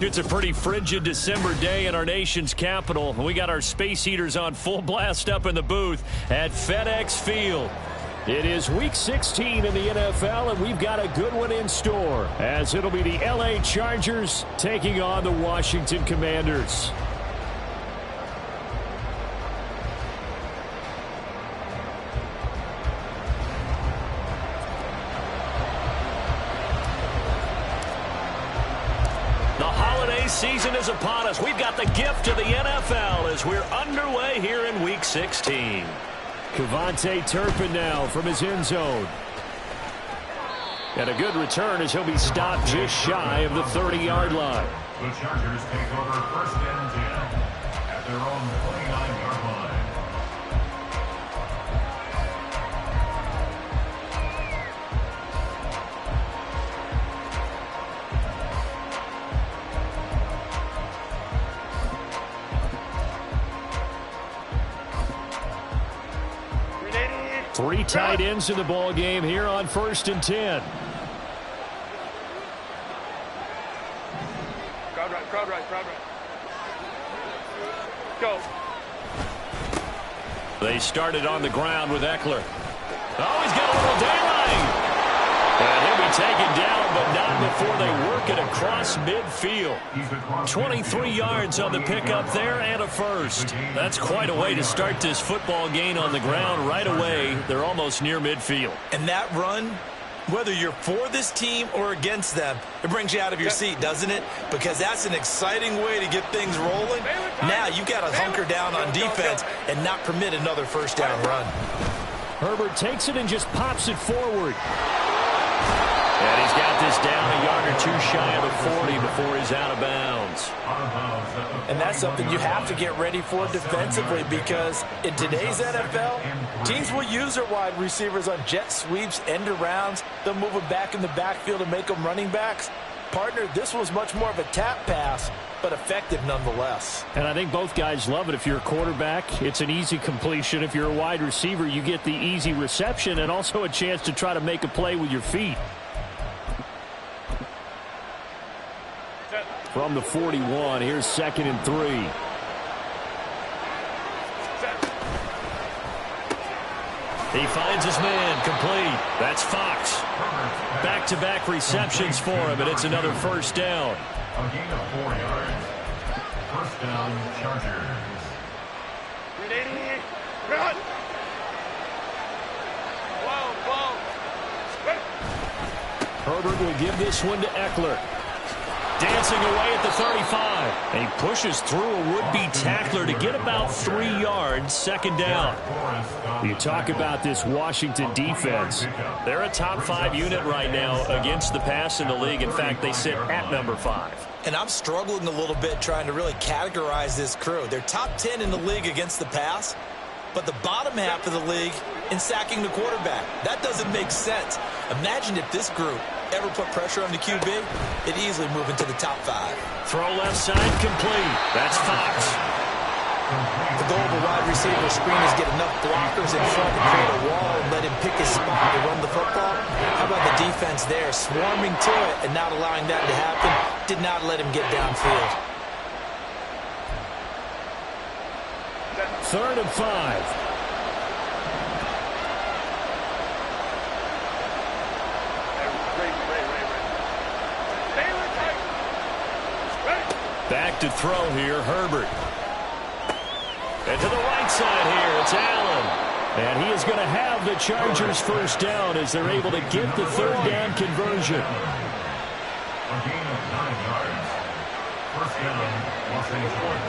It's a pretty frigid December day in our nation's capital. We got our space heaters on full blast up in the booth at FedEx Field. It is Week 16 in the NFL, and we've got a good one in store, as it'll be the LA Chargers taking on the Washington Commanders. Season is upon us. We've got the gift of the NFL as we're underway here in Week 16. Kevontae Turpin now from his end zone. And a good return as he'll be stopped just shy of the 30-yard line. The Chargers take over 1st and 10 at their own 29-yard line. Three tight ends in the ball game here on 1st and 10. Crowd right. Go. They started on the ground with Eckler. Oh, he's got a little daylight. And he'll be taken down, but not before they work it across midfield. 23 yards on the pickup there and a first. That's quite a way to start this football game on the ground right away. They're almost near midfield. And that run, whether you're for this team or against them, it brings you out of your seat, doesn't it? Because that's an exciting way to get things rolling. Now you've got to hunker down on defense and not permit another first down run. Herbert takes it and just pops it forward. And he's got this down a yard or two shy of the 40 before he's out of bounds. And that's something you have to get ready for defensively, because in today's NFL, teams will use their wide receivers on jet sweeps, end arounds. They'll move them back in the backfield and make them running backs. Partner, this was much more of a tap pass, but effective nonetheless. And I think both guys love it. If you're a quarterback, it's an easy completion. If you're a wide receiver, you get the easy reception and also a chance to try to make a play with your feet. From the 41, here's 2nd and 3. He finds his man, complete. That's Fox. Back-to-back receptions for him, and it's another first down. A gain of 4 yards. 1st down, Chargers. Run. Herbert will give this one to Eckler. Dancing away at the 35. And he pushes through a would-be tackler to get about 3 yards, 2nd down. You talk about this Washington defense. They're a top 5 unit right now against the pass in the league. In fact, they sit at number 5. And I'm struggling a little bit trying to really categorize this crew. They're top 10 in the league against the pass, but the bottom half of the league in sacking the quarterback. That doesn't make sense. Imagine if this group ever put pressure on the QB, it'd easily move into the top 5. Throw left side, complete. That's Fox. The goal of a wide receiver screen is get enough blockers in front to create a wall and let him pick his spot to run the football. How about the defense there, swarming to it and not allowing that to happen? Did not let him get downfield. 3rd and 5. Back to throw here, Herbert. And to the right side here, it's Allen. And he is going to have the Chargers first down as they're able to get the 3rd down conversion. A gain of 9 yards. 1st down, Los Angeles.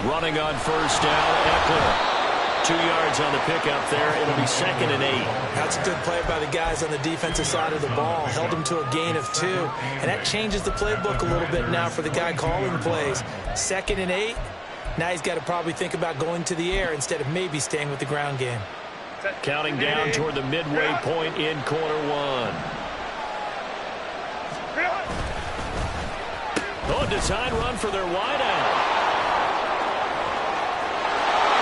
Running on 1st down, Eckler. 2 yards on the pickup there. It'll be 2nd and 8. That's a good play by the guys on the defensive side of the ball. Held them to a gain of 2. And that changes the playbook a little bit now for the guy calling plays. 2nd and 8. Now he's got to probably think about going to the air instead of maybe staying with the ground game. Counting down toward the midway point in quarter 1. Oh, design run for their wideout.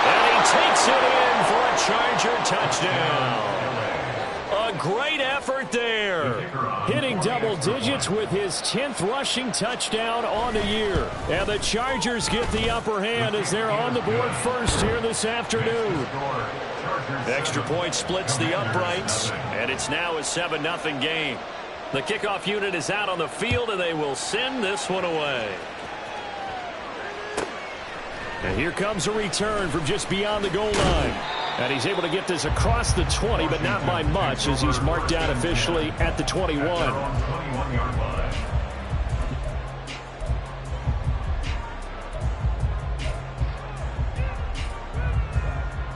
And he takes it in for a Charger touchdown. A a great effort there. Hitting double digits with his 10th rushing touchdown on the year. And the Chargers get the upper hand as they're on the board first here this afternoon. Extra point splits the uprights, and it's now a 7-0 game. The kickoff unit is out on the field, and they will send this one away. And here comes a return from just beyond the goal line. And he's able to get this across the 20, but not by much, as he's marked down officially at the 21.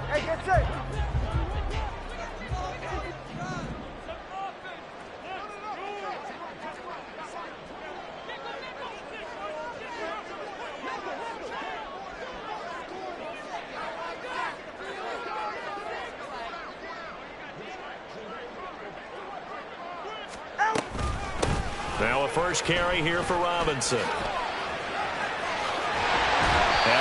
Hey, get set. Now a first carry here for Robinson. And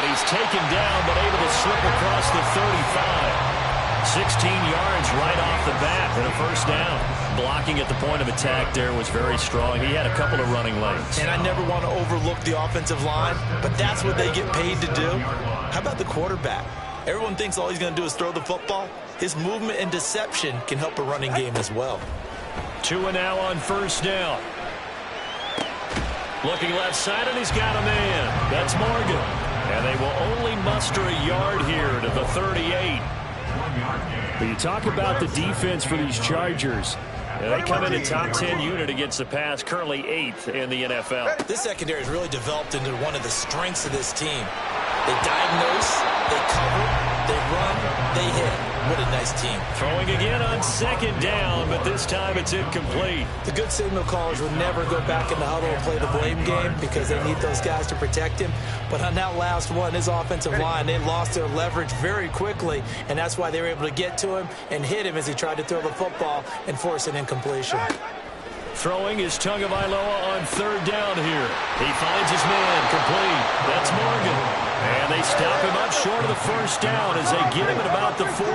he's taken down, but able to slip across the 35. 16 yards right off the bat and a first down. Blocking at the point of attack there was very strong. He had a couple of running lanes. And I never want to overlook the offensive line, but that's what they get paid to do. How about the quarterback? Everyone thinks all he's going to do is throw the football. His movement and deception can help a running game as well. 2 and now on first down. Looking left side, and he's got a man. That's Morgan. And they will only muster a yard here to the 38. But you talk about the defense for these Chargers. They come in a top 10 unit against the pass, currently 8th in the NFL. This secondary has really developed into one of the strengths of this team. They diagnose, they cover, they run, they hit. What a nice team. Throwing again on second down, but this time it's incomplete. The good signal callers will never go back in the huddle and play the blame game because they need those guys to protect him. But on that last one, his offensive line, they lost their leverage very quickly, and that's why they were able to get to him and hit him as he tried to throw the football and force an incompletion. Throwing is Tagovailoa on third down here. He finds his man complete. That's Morgan. And they stop him up short of the first down as they get him at about the 43.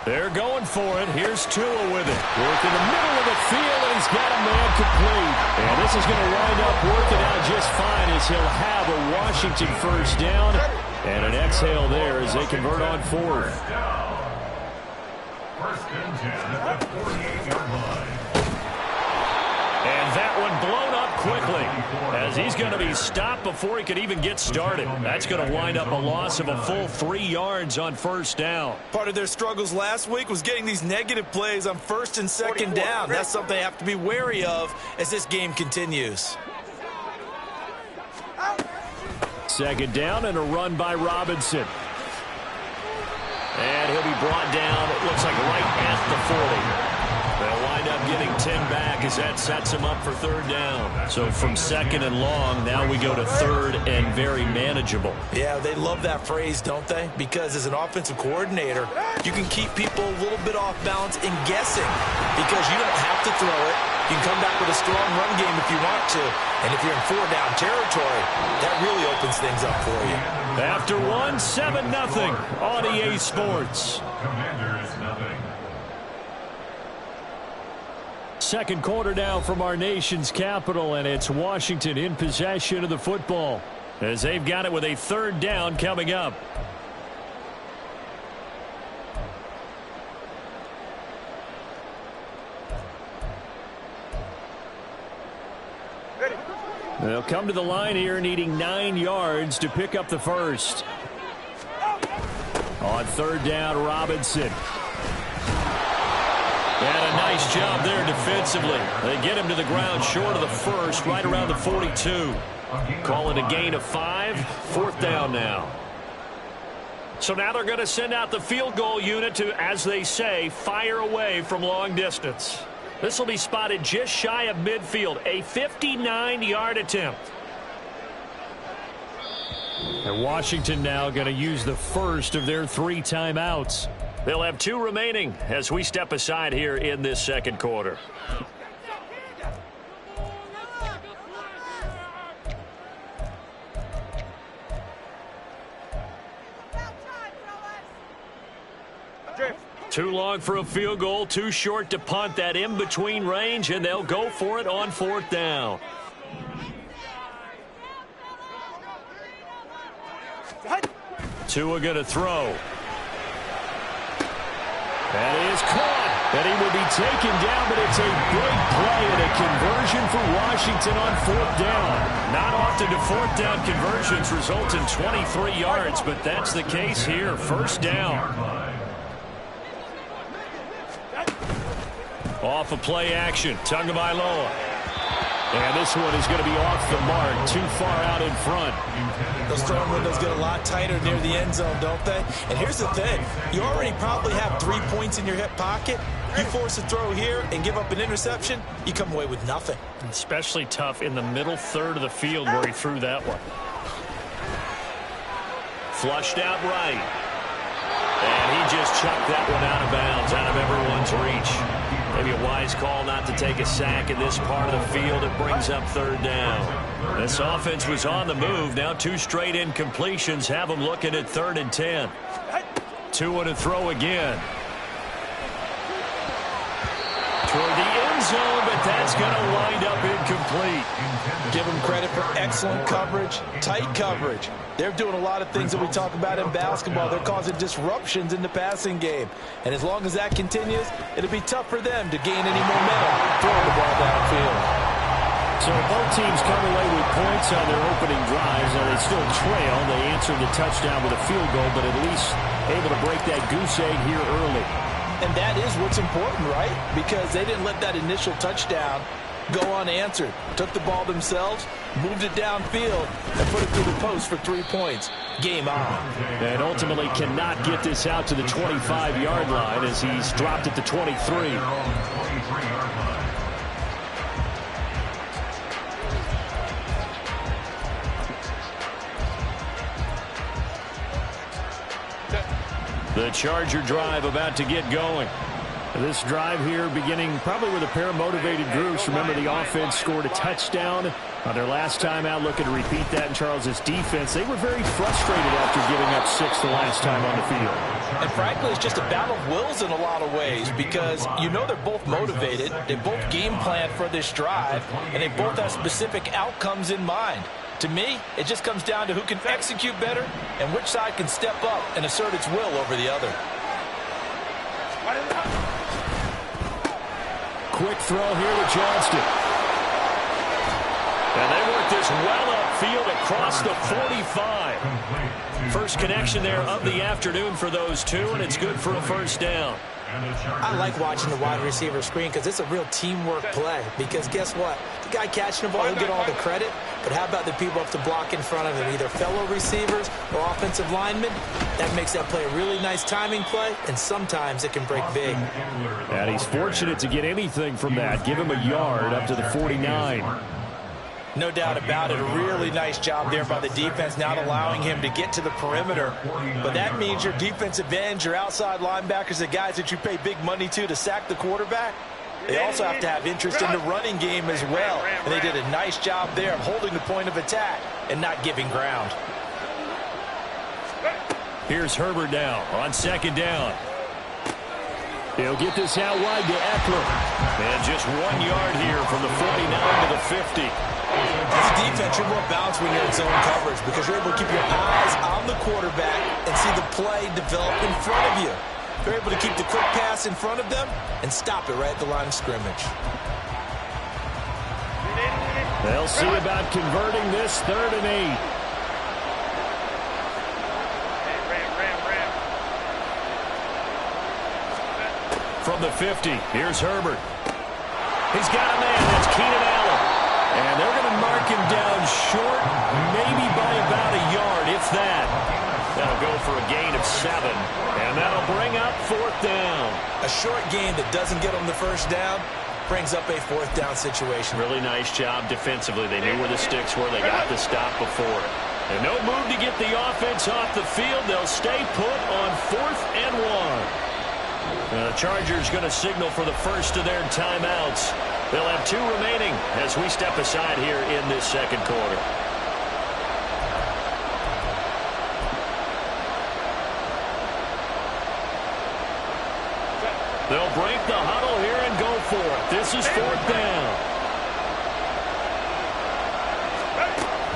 They're going for it. Here's Tua with it. Work in the middle of the field, and he's got a man complete. And this is going to wind up working out just fine as he'll have a Washington first down. And an exhale there as they convert on fourth. First and 10 at the 48-yard line. And that one blown up quickly as he's going to be stopped before he could even get started. That's going to wind up a loss of a full 3 yards on first down. Part of their struggles last week was getting these negative plays on first and second down. That's something they have to be wary of as this game continues. Second down and a run by Robinson. And he'll be brought down, it looks like right at the 40. They'll wind up getting 10 back as that sets him up for third down. So from second and long, now we go to third and very manageable. Yeah, they love that phrase, don't they? Because as an offensive coordinator, you can keep people a little bit off balance and guessing because you don't have to throw it. You can come back with a strong run game if you want to. And if you're in 4-down territory, that really opens things up for you. After one, 7-0 on EA Sports. Commanders, nothing. Second quarter now from our nation's capital, and it's Washington in possession of the football as they've got it with a third down coming up. They'll come to the line here needing 9 yards to pick up the first. On third down, Robinson. And a nice job there defensively. They get him to the ground short of the first, right around the 42. Call it a gain of 5. Fourth down now. So now they're going to send out the field goal unit to, as they say, fire away from long distance. This will be spotted just shy of midfield. A 59-yard attempt. And Washington now going to use the first of their 3 timeouts. They'll have 2 remaining as we step aside here in this second quarter. Too long for a field goal, too short to punt. That in-between range, and they'll go for it on 4th down. Tua going to throw. That is caught, and he will be taken down, but it's a big play and a conversion for Washington on 4th down. Not often do 4th down conversions result in 23 yards, but that's the case here. 1st down. Off of play action, Tagovailoa. And this one is going to be off the mark, too far out in front. Those throwing windows get a lot tighter near the end zone, don't they? And here's the thing. You already probably have 3 points in your hip pocket. You force a throw here and give up an interception, you come away with nothing. Especially tough in the middle third of the field where he threw that one. Flushed out right. And he just chucked that one out of bounds, out of everyone's reach. Maybe a wise call not to take a sack in this part of the field. It brings up 3rd down. This offense was on the move. Now 2 straight incompletions have them looking at 3rd and 10. Tua to throw again. Toward the end zone, but that's going to wind up incomplete. Give them credit for excellent coverage, tight coverage. They're doing a lot of things that we talk about in basketball. They're causing disruptions in the passing game. And as long as that continues, it'll be tough for them to gain any momentum throwing the ball downfield. So both teams come away with points on their opening drives. Now they still trail. They answered the touchdown with a field goal, but at least able to break that goose egg here early. And that is what's important, right? Because they didn't let that initial touchdown go unanswered. Took the ball themselves, moved it downfield, and put it through the post for 3 points. Game on. And ultimately cannot get this out to the 25-yard line as he's dropped at the 23. The Charger drive about to get going. This drive here beginning probably with a pair of motivated groups. Remember, the offense scored a touchdown on their last time out. Looking to repeat that in Charles' defense. They were very frustrated after giving up 6 the last time on the field. And frankly, it's just a battle of wills in a lot of ways because you know they're both motivated. They both game plan for this drive, and they both have specific outcomes in mind. To me, it just comes down to who can execute better and which side can step up and assert its will over the other. Quick throw here to Johnston. And they work this well upfield across the 45. First connection there of the afternoon for those two, and it's good for a 1st down. I like watching the wide receiver screen because it's a real teamwork play. Because guess what? The guy catching the ball, he'll get all the credit. But how about the people up to block in front of him, either fellow receivers or offensive linemen? That makes that play a really nice timing play, and sometimes it can break big. And he's fortunate to get anything from that. Give him a yard up to the 49. No doubt about it. A really nice job there by the defense, not allowing him to get to the perimeter. But that means your defensive ends, your outside linebackers, the guys that you pay big money to sack the quarterback, they also have to have interest in the running game as well. And they did a nice job there of holding the point of attack and not giving ground. Here's Herbert now on 2nd down. He'll get this out wide to Eckler. And just 1 yard here from the 49 to the 50. As a defense, you're more balanced when you're in zone coverage because you're able to keep your eyes on the quarterback and see the play develop in front of you. You're able to keep the quick pass in front of them and stop it right at the line of scrimmage. They'll see about converting this 3rd and 8. From the 50, here's Herbert. He's got a man. That's Keenan Allen. And they're going to mark him down short, maybe by about a yard, if that. That'll go for a gain of 7. And that'll bring up 4th down. A short gain that doesn't get them the 1st down brings up a 4th down situation. Really nice job defensively. They knew where the sticks were. They got the stop before it. And no move to get the offense off the field. They'll stay put on 4th and 1. The Chargers going to signal for the first of their timeouts. They'll have 2 remaining as we step aside here in this 2nd quarter. They'll break the huddle here and go for it. This is 4th down.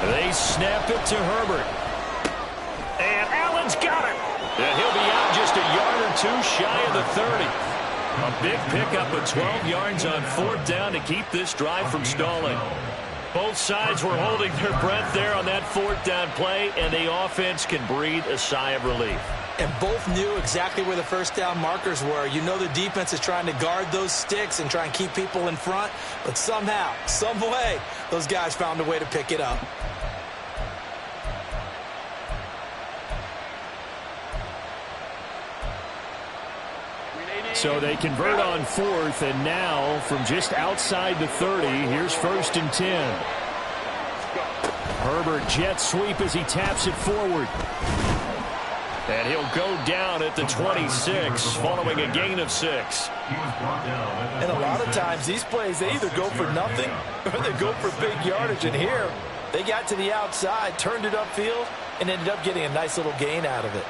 They snap it to Herbert. And Allen's got it. And he'll be out just a yard or two shy of the 30. A big pickup of 12 yards on 4th down to keep this drive from stalling. Both sides were holding their breath there on that 4th down play, and the offense can breathe a sigh of relief. And both knew exactly where the first down markers were. You know the defense is trying to guard those sticks and try and keep people in front, but somehow, some way, those guys found a way to pick it up. So they convert on 4th, and now from just outside the 30, here's 1st and 10. Herbert jet sweep as he taps it forward. And he'll go down at the 26 following a gain of 6. And a lot of times these plays, they either go for nothing or they go for big yardage. And here, they got to the outside, turned it upfield, and ended up getting a nice little gain out of it.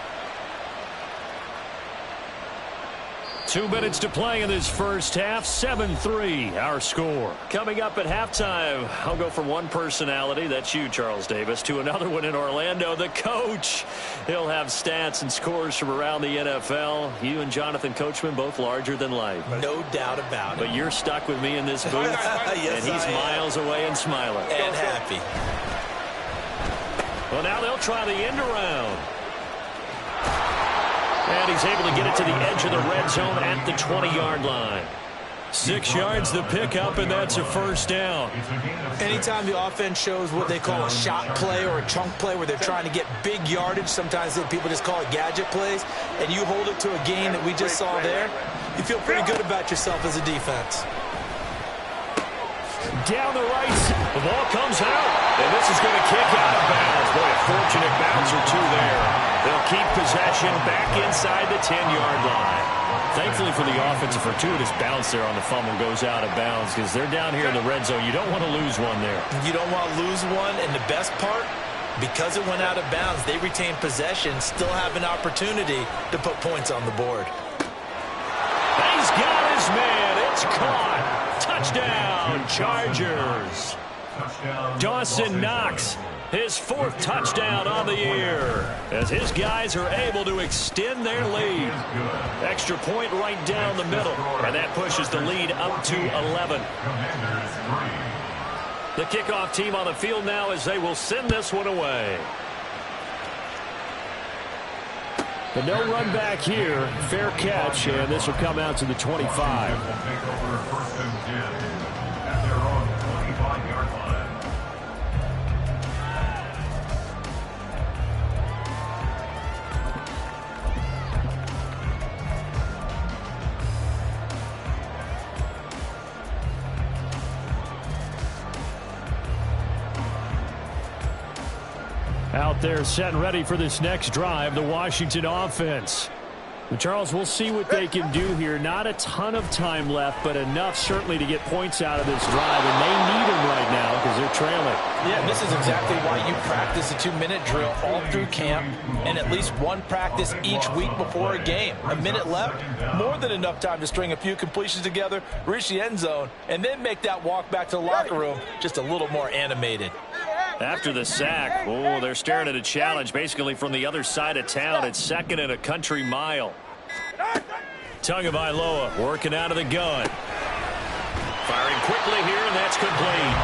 2 minutes to play in this first half. 7-3 our score. Coming up at halftime, I'll go from one personality, that's you, Charles Davis, to another one in Orlando, the coach. He'll have stats and scores from around the NFL. You and Jonathan Coachman both larger than life. No doubt about it. But you're stuck with me in this booth, yes, and he's miles away and smiling. And happy. Well, now they'll try the end around. And he's able to get it to the edge of the red zone at the 20-yard line. 6 yards the pickup, and that's a first down. Anytime the offense shows what they call a shot play or a chunk play where they're trying to get big yardage, sometimes people just call it gadget plays, and you hold it to a gain that we just saw there, you feel pretty good about yourself as a defense. Down the right, the ball comes out, and this is going to kick out of bounds. Boy, a fortunate bounce or two there. They'll keep possession back inside the 10-yard line. Thankfully for the offense, a fortuitous bounce there on the fumble goes out of bounds because they're down here in the red zone. You don't want to lose one there. You don't want to lose one, and the best part, because it went out of bounds, they retain possession, still have an opportunity to put points on the board. He's got his man. It's caught. Touchdown, Chargers. Dawson Knox, his 4th touchdown on the year, as his guys are able to extend their lead. Extra point right down the middle, and that pushes the lead up to 11. The kickoff team on the field now as they will send this one away. But no run back here. Fair catch, and this will come out to the 25. Out there set and ready for this next drive, the Washington offense. But Charles, we'll see what they can do here. Not a ton of time left, but enough certainly to get points out of this drive, and they need them right now because they're trailing. Yeah, this is exactly why you practice a 2-minute drill all through camp and at least one practice each week before a game. A minute left, more than enough time to string a few completions together, reach the end zone, and then make that walk back to the locker room just a little more animated. After the sack, oh, they're staring at a challenge basically from the other side of town. It's 2nd and a country mile. Tagovailoa working out of the gun. Firing quickly here, and that's complete.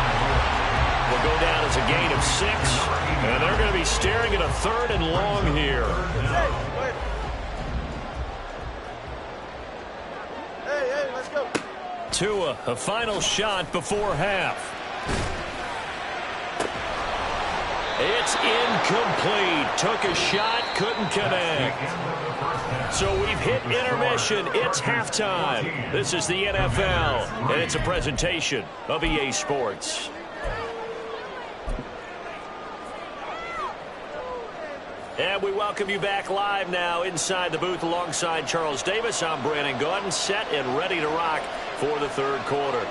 Will go down as a gain of 6, and they're going to be staring at a 3rd and long here. Hey, let's go. Tua, a final shot before half. It's incomplete. Took a shot, couldn't connect. So we've hit intermission. It's halftime. This is the NFL, and it's a presentation of EA Sports. And we welcome you back live now inside the booth alongside Charles Davis. I'm Brandon Gaudin, set and ready to rock for the 3rd quarter.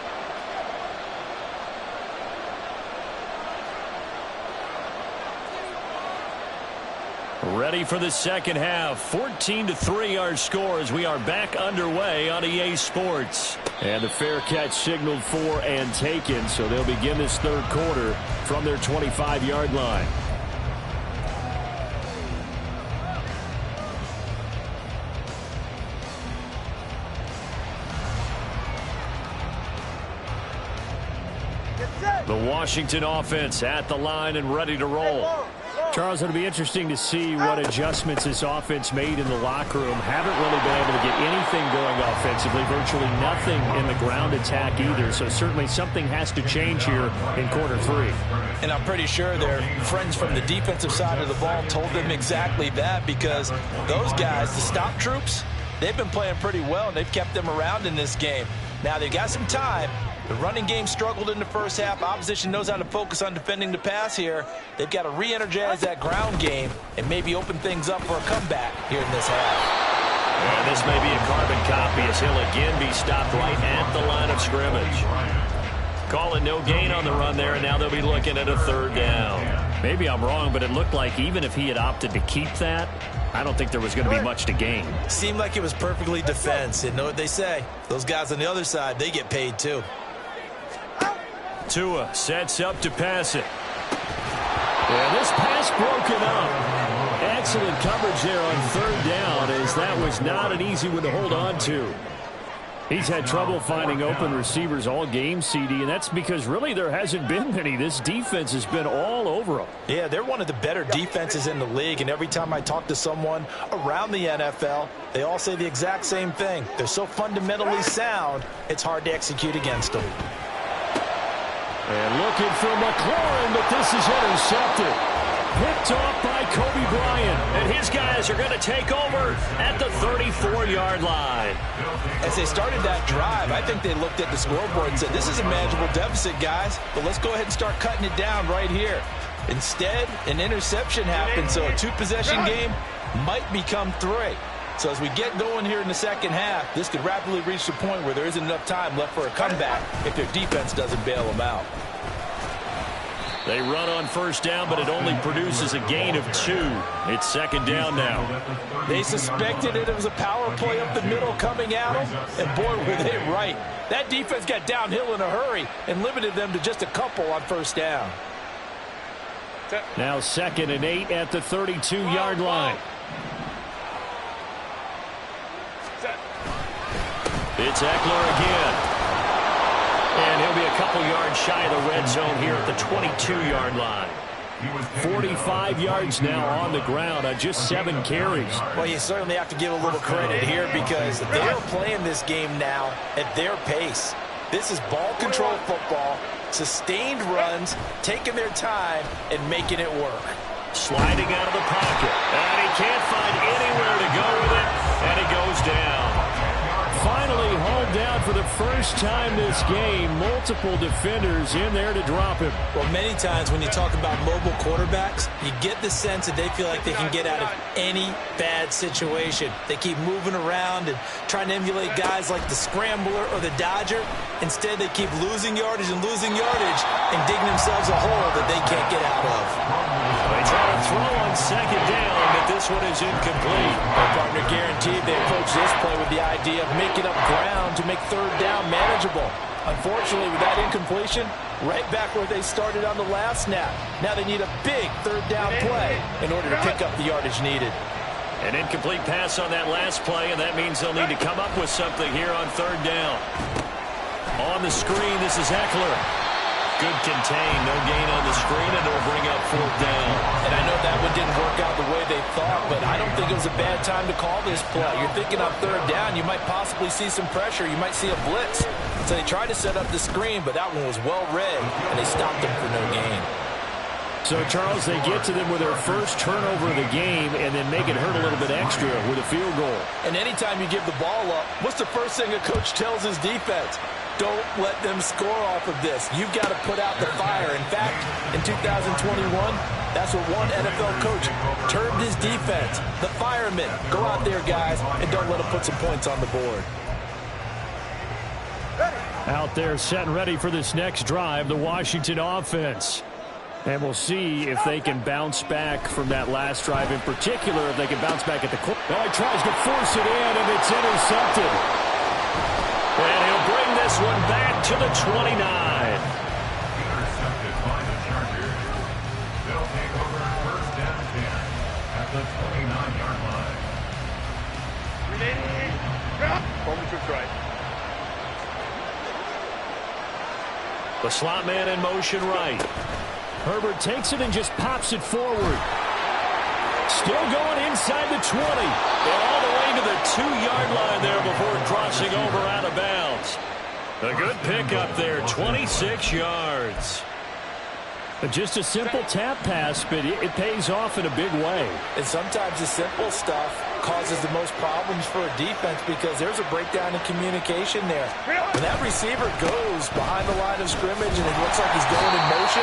Ready for the second half. 14-3 our score as we are back underway on EA Sports. And the fair catch signaled for and taken, so they'll begin this third quarter from their 25-yard line. The Washington offense at the line and ready to roll. Charles, it'll be interesting to see what adjustments this offense made in the locker room. Haven't really been able to get anything going offensively, virtually nothing in the ground attack either. So certainly something has to change here in quarter three. And I'm pretty sure their friends from the defensive side of the ball told them exactly that, because those guys, the stop troops, they've been playing pretty well, and they've kept them around in this game. Now they've got some time. The running game struggled in the first half. Opposition knows how to focus on defending the pass here. They've got to re-energize that ground game and maybe open things up for a comeback here in this half. And this may be a carbon copy as he'll again be stopped right at the line of scrimmage. Calling no gain on the run there, and now they'll be looking at a third down. Maybe I'm wrong, but it looked like even if he had opted to keep that, I don't think there was going to be much to gain. Seemed like it was perfectly defense. And know what they say? Those guys on the other side, they get paid too. Tua sets up to pass it. And this pass broken up. Excellent coverage there on third down, as that was not an easy one to hold on to. He's had trouble finding open receivers all game, CD, and that's because really there hasn't been many. This defense has been all over them. Yeah, they're one of the better defenses in the league, and every time I talk to someone around the NFL, they all say the exact same thing. They're so fundamentally sound, it's hard to execute against them. And looking for McLaurin, but this is intercepted. Picked off by Kobe Bryant. And his guys are going to take over at the 34-yard line. As they started that drive, I think they looked at the scoreboard and said, this is a manageable deficit, guys, but let's go ahead and start cutting it down right here. Instead, an interception happened, so a two-possession game might become three. So as we get going here in the second half, this could rapidly reach the point where there isn't enough time left for a comeback if their defense doesn't bail them out. They run on first down, but it only produces a gain of 2. It's second down now. They suspected it was a power play up the middle coming at them, and boy, were they right. That defense got downhill in a hurry and limited them to just a couple on first down. Now 2nd and 8 at the 32-yard line. It's Eckler again. And he'll be a couple yards shy of the red zone here at the 22-yard line. 45 yards now on the ground on just 7 carries. Well, you certainly have to give a little credit here because they're playing this game now at their pace. This is ball control football, sustained runs, taking their time, and making it work. Sliding out of the pocket. And he can't find anywhere to go with it, and he goes down. Finally hauled down for the first time this game. Multiple defenders in there to drop him. Well, many times when you talk about mobile quarterbacks, you get the sense that they feel like they can get out of any bad situation. They keep moving around and trying to emulate guys like the Scrambler or the Dodger. Instead, they keep losing yardage and digging themselves a hole that they can't get out of. They try to throw on second down, but this one is incomplete. Their partner guaranteed they approach this play with the idea of making up ground to make third down manageable. Unfortunately, with that incompletion, right back where they started on the last snap. Now they need a big third down play in order to pick up the yardage needed. An incomplete pass on that last play, and that means they'll need to come up with something here on third down. On the screen, this is Eckler. Good contain, no gain on the screen, and it'll bring up fourth down. And I know that one didn't work out the way they thought, but I don't think it was a bad time to call this play. You're thinking on third down, you might possibly see some pressure. You might see a blitz. So they tried to set up the screen, but that one was well read, and they stopped them for no gain. So, Charles, they get to them with their first turnover of the game and then make it hurt a little bit extra with a field goal. And anytime you give the ball up, what's the first thing a coach tells his defense? Don't let them score off of this. You've got to put out the fire. In fact, in 2021, that's what one NFL coach termed his defense. The firemen. Go out there, guys, and don't let them put some points on the board. Out there set and ready for this next drive, the Washington offense. And we'll see if they can bounce back from that last drive in particular, if they can bounce back at the corner. Oh, he tries to force it in, and it's intercepted. And he'll bring this one back to the 29. Intercepted by the Chargers. They'll take over first down 10 at the 29-yard line. The slot man in motion right. Herbert takes it and just pops it forward. Still going inside the 20. And all the way to the 2-yard line there before crossing over out of bounds. A good pickup there, 26 yards. Just a simple tap pass, but it pays off in a big way. And sometimes the simple stuff causes the most problems for a defense because there's a breakdown in communication there. When that receiver goes behind the line of scrimmage and it looks like he's going in motion,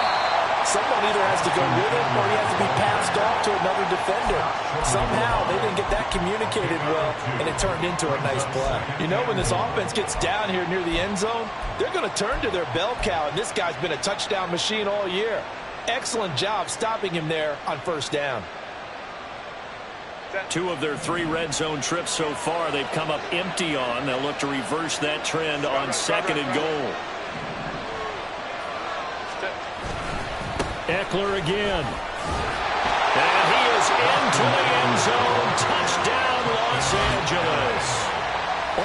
someone either has to go with him or he has to be passed off to another defender. Somehow they didn't get that communicated well, and it turned into a nice play. You know, when this offense gets down here near the end zone, they're going to turn to their bell cow, and this guy's been a touchdown machine all year. Excellent job stopping him there on first down. 2 of their 3 red zone trips so far they've come up empty on. They'll look to reverse that trend on 2nd and goal. Eckler again. And he is into the end zone. Touchdown, Los Angeles.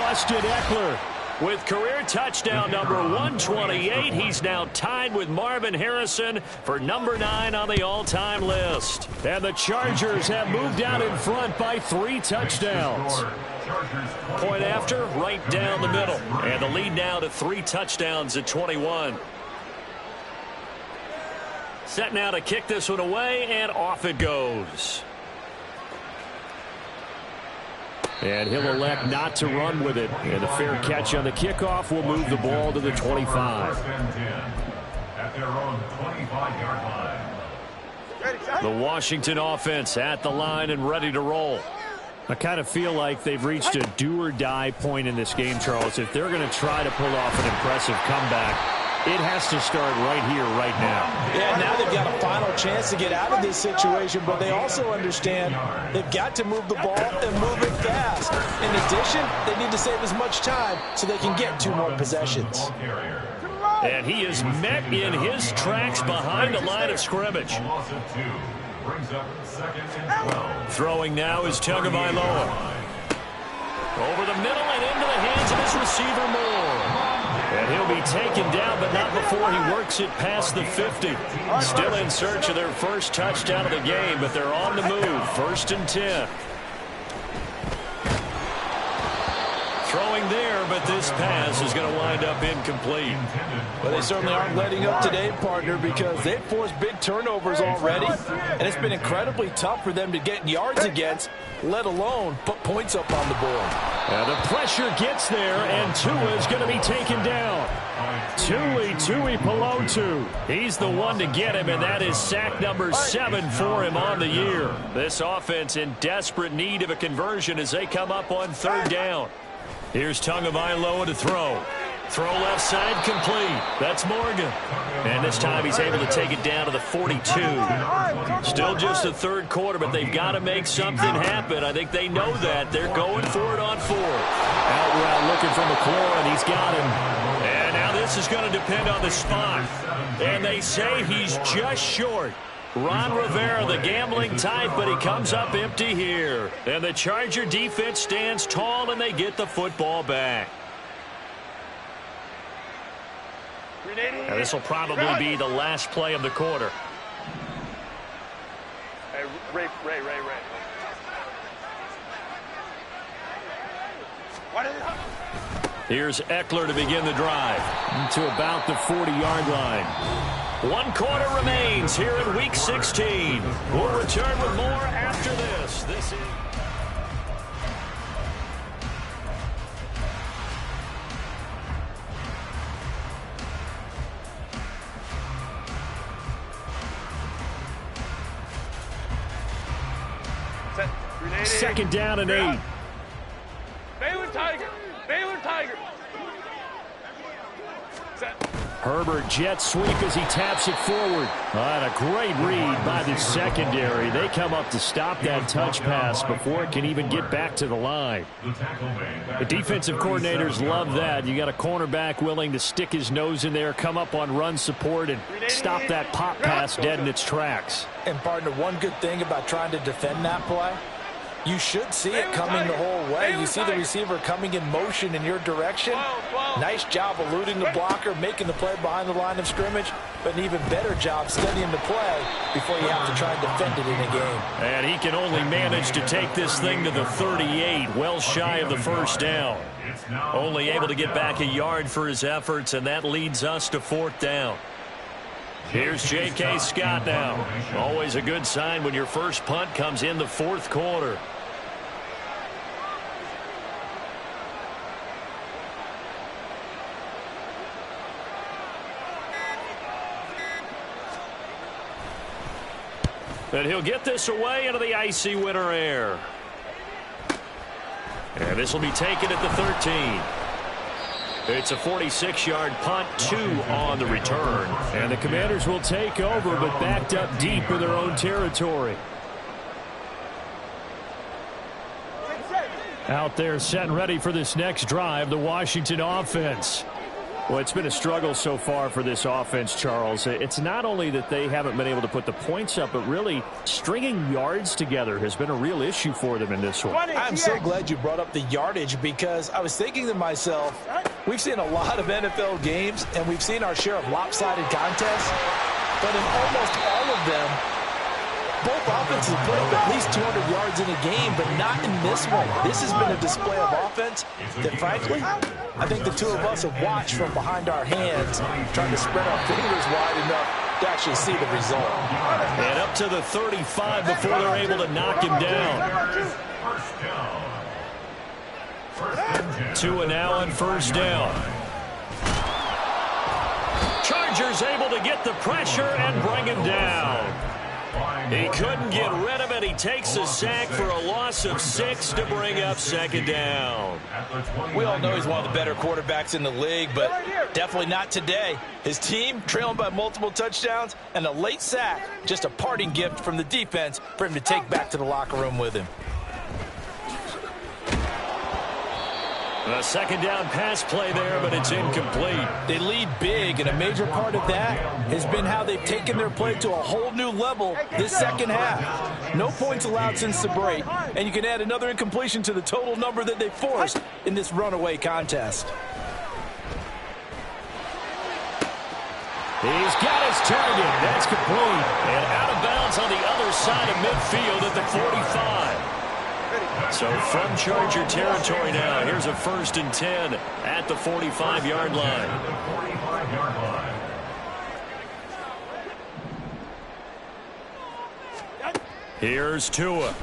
Austin Eckler. With career touchdown number 128, he's now tied with Marvin Harrison for number 9 on the all-time list. And the Chargers have moved out in front by 3 touchdowns. Point after, right down the middle. And the lead now to 3 touchdowns at 21. Set now to kick this one away, and off it goes. And he'll elect not to run with it. And a fair catch on the kickoff will move the ball to the 25. At their own 25-yard line. The Washington offense at the line and ready to roll. I kind of feel like they've reached a do-or-die point in this game, Charles. If they're going to try to pull off an impressive comeback, it has to start right here, right now. Yeah, now they've got a final chance to get out of this situation, but they also understand they've got to move the ball and move it fast. In addition, they need to save as much time so they can get 2 more possessions. And he is met in his tracks behind the line of scrimmage. Throwing now is Tagovailoa. Over the middle and into the hands of his receiver Moore. And he'll be taken down, but not before he works it past the 50. Still in search of their first touchdown of the game, but they're on the move. 1st and 10. Throwing there, but this pass is going to wind up incomplete. Well, they certainly aren't letting up today, partner, because they've forced big turnovers already, and it's been incredibly tough for them to get yards against, let alone put points up on the board. The pressure gets there, and Tua is going to be taken down. Tui Pelotu. He's the one to get him, and that is sack number 7 for him on the year. This offense in desperate need of a conversion as they come up on 3rd down. Here's Tagovailoa to throw. Throw left side complete. That's Morgan. And this time he's able to take it down to the 42. Still just the 3rd quarter, but they've got to make something happen. I think they know that. They're going for it on 4th. Out route looking for McLaurin, and he's got him. And now this is going to depend on the spot. And they say he's just short. Ron Rivera, the gambling type, but he comes up empty here. And the Charger defense stands tall, and they get the football back. Now this will probably be the last play of the quarter. Hey, Ray. What is it? Here's Eckler to begin the drive. To about the 40-yard line. 1 quarter remains here in Week 16. We'll return with more after this. This is... Second down and 8. Baylor Tiger. Set. Herbert jet sweep as he taps it forward. And a great read by the secondary. They come up to stop that touch pass before it can even get back to the line. The defensive coordinators love that. You got a cornerback willing to stick his nose in there, come up on run support, and stop that pop pass dead in its tracks. And partner, one good thing about trying to defend that play, you should see it coming the whole way. You see the receiver coming in motion in your direction. Nice job eluding the blocker, making the play behind the line of scrimmage, but an even better job studying the play before you have to try and defend it in a game. And he can only manage to take this thing to the 38, well shy of the first down. Only able to get back a yard for his efforts, and that leads us to 4th down. Here's J.K. Scott now. Always a good sign when your first punt comes in the 4th quarter. And he'll get this away into the icy winter air. And this will be taken at the 13. It's a 46-yard punt, 2 on the return. And the Commanders will take over, but backed up deep in their own territory. Out there set and ready for this next drive, the Washington offense. Well, it's been a struggle so far for this offense, Charles. It's not only that they haven't been able to put the points up, but really stringing yards together has been a real issue for them in this one. I'm so glad you brought up the yardage, because I was thinking to myself, we've seen a lot of NFL games, and we've seen our share of lopsided contests, but in almost all of them, both offenses put up at least 200 yards in a game, but not in this one. This has been a display of offense that, frankly, I think the two of us have watched from behind our hands, trying to spread our fingers wide enough to actually see the result. And up to the 35 before they're able to knock him down. 2 and now on 1st down. Chargers able to get the pressure and bring him down. He couldn't get rid of it. He takes a sack for a loss of 6 to bring up 2nd down. We all know he's one of the better quarterbacks in the league, but definitely not today. His team trailing by multiple touchdowns, and a late sack, just a parting gift from the defense for him to take back to the locker room with him. A 2nd down pass play there, but it's incomplete. They lead big, and a major part of that has been how they've taken their play to a whole new level this second half. No points allowed since the break, and you can add another incompletion to the total number that they forced in this runaway contest. He's got his target. That's complete. And out of bounds on the other side of midfield at the 45. So from Charger territory now, here's a 1st and 10 at the 45-yard line. Here's Tua.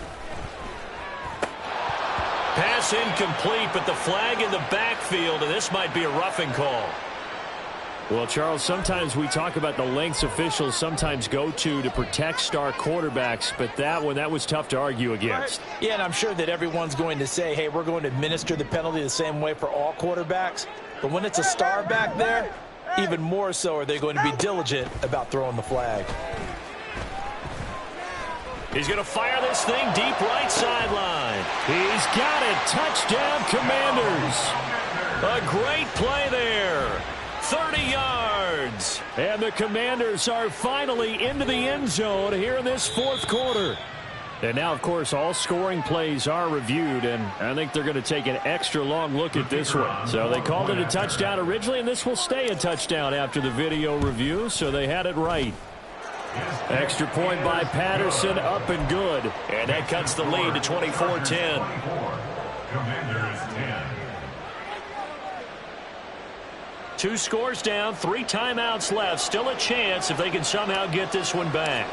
Pass incomplete, but the flag in the backfield, and this might be a roughing call. Well, Charles, sometimes we talk about the lengths officials sometimes go to protect star quarterbacks, but that was tough to argue against. Yeah, and I'm sure that everyone's going to say, hey, we're going to administer the penalty the same way for all quarterbacks. But when it's a star back there, even more so are they going to be diligent about throwing the flag. He's going to fire this thing deep right sideline. He's got it. Touchdown, Commanders. A great play there. 30 yards. And the Commanders are finally into the end zone here in this 4th quarter. And now, of course, all scoring plays are reviewed, and I think they're going to take an extra long look at this one. So they called it a touchdown originally, and this will stay a touchdown after the video review, so they had it right. Extra point by Patterson, up and good. And that cuts the lead to 24-10. Commanders 10. 2 scores down, 3 timeouts left. Still a chance if they can somehow get this one back.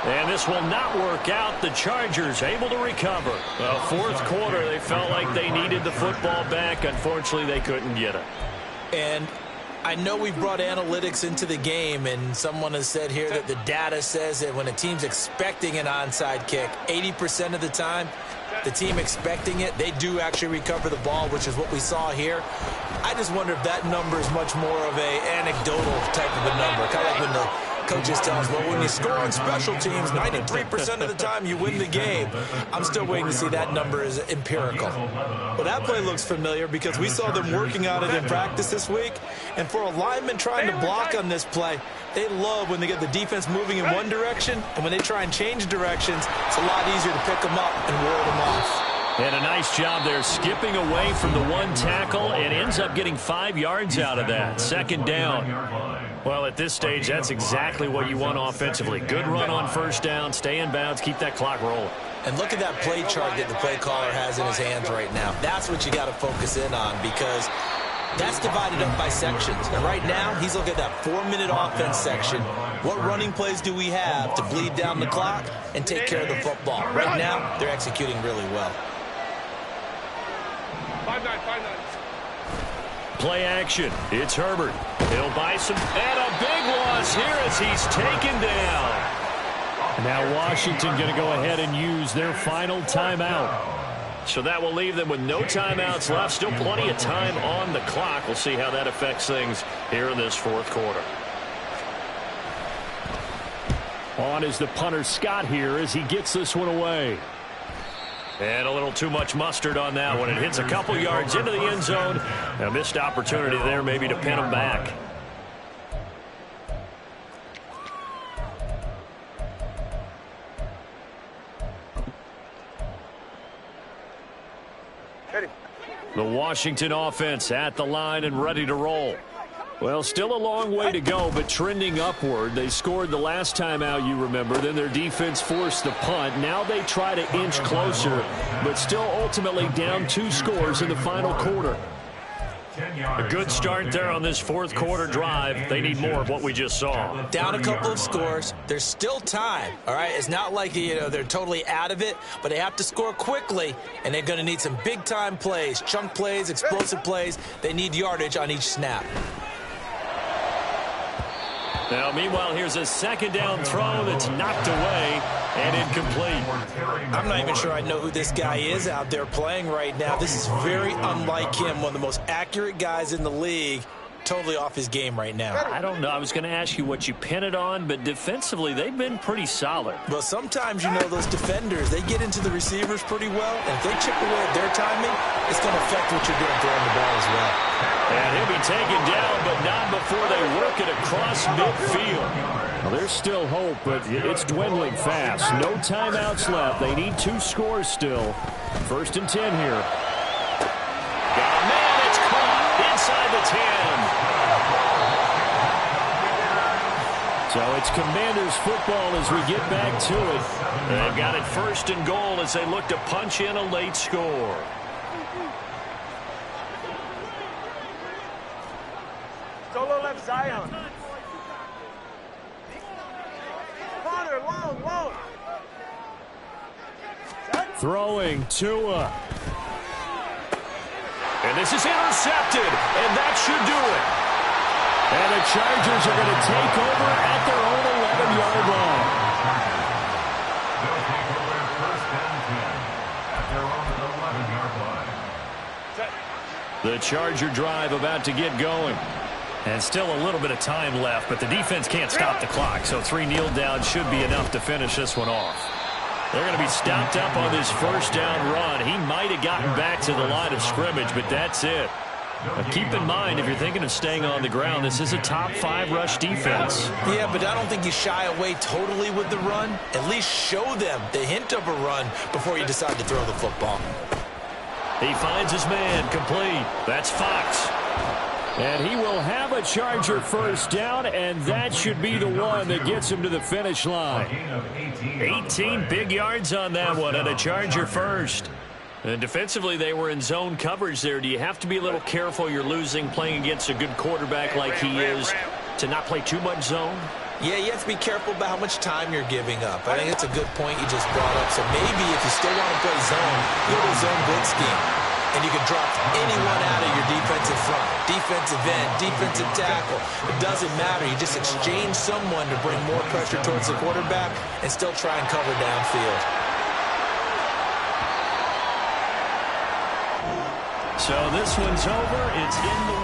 And this will not work out. The Chargers able to recover. Well, 4th quarter, they felt like they needed the football back. Unfortunately, they couldn't get it. And I know we've brought analytics into the game, and someone has said here that the data says that when a team's expecting an onside kick, 80% of the time, the team expecting it, they do actually recover the ball, which is what we saw here. I just wonder if that number is much more of a anecdotal type of a number. Kind of like when the coaches tell us, well, when you score on special teams, 93% of the time you win the game. I'm still waiting to see that number is empirical. Well, that play looks familiar because we saw them working on it in practice this week. And for a lineman trying to block on this play, they love when they get the defense moving in one direction, and when they try and change directions, it's a lot easier to pick them up and ward them off. And a nice job there skipping away from the one tackle and ends up getting 5 yards out of that. Second down. Well, at this stage, that's exactly what you want offensively. Good run on first down, stay in bounds, keep that clock rolling. And look at that play chart that the play caller has in his hands right now. That's what you got to focus in on because that's divided up by sections. And right now, he's looking at that 4-minute offense section. What running plays do we have to bleed down the clock and take care of the football? Right now, they're executing really well. 5-9. Play action. It's Herbert. He'll buy some. And a big loss here as he's taken down. Now Washington going to go ahead and use their final timeout. So that will leave them with no timeouts left. Still plenty of time on the clock. We'll see how that affects things here in this fourth quarter. On is the punter Scott here as he gets this one away. And a little too much mustard on that one. It hits a couple yards into the end zone. A missed opportunity there maybe to pin him back. The Washington offense at the line and ready to roll. Well, still a long way to go, but trending upward. They scored the last time out, you remember. Then their defense forced the punt. Now they try to inch closer, but still ultimately down 2 scores in the final quarter. A good start there on this fourth quarter drive. They need more of what we just saw. Down a couple of scores. There's still time, all right? It's not like, they're totally out of it, but they have to score quickly, and they're going to need some big-time plays, chunk plays, explosive plays. They need yardage on each snap. Now, meanwhile, here's a second down throw that's knocked away and incomplete. I'm not even sure I know who this guy is out there playing right now. This is very unlike him, one of the most accurate guys in the league. Totally off his game right now. I don't know. I was going to ask you what you pin it on, but defensively, they've been pretty solid. Well, sometimes, those defenders, they get into the receivers pretty well, and if they chip away at their timing, it's going to affect what you're doing throwing the ball as well. And he'll be taken down, but not before they work it across midfield. Well, there's still hope, but it's dwindling fast. No timeouts left. They need 2 scores still. 1st and 10 here. Got a man. It's caught inside the 10. So it's Commanders football as we get back to it. They've got it 1st and goal as they look to punch in a late score. Solo left Zion. Connor, long. Throwing Tua. And this is intercepted, and that should do it. And the Chargers are going to take over at their own 11-yard line. They'll take over at 1st and 10 at their own 11-yard line. The Charger drive about to get going. And still a little bit of time left, but the defense can't stop the clock, so 3 kneel downs should be enough to finish this one off. They're going to be stopped up on this first down run. He might have gotten back to the line of scrimmage, but that's it. Now keep in mind, if you're thinking of staying on the ground, this is a top 5 rush defense. Yeah, but I don't think you shy away totally with the run. At least show them the hint of a run before you decide to throw the football. He finds his man, complete. That's Fox. And he will have a Charger first down, and that should be the one that gets him to the finish line. 18 big yards on that one, and a Charger first. And defensively, they were in zone coverage there. Do you have to be a little careful you're losing playing against a good quarterback like he is to not play too much zone? Yeah, you have to be careful about how much time you're giving up. I think it's a good point you just brought up. So maybe if you still want to play zone, go to zone blitz scheme. And you can drop anyone out of your defensive front, defensive end, defensive tackle. It doesn't matter. You just exchange someone to bring more pressure towards the quarterback and still try and cover downfield. So this one's over. It's in the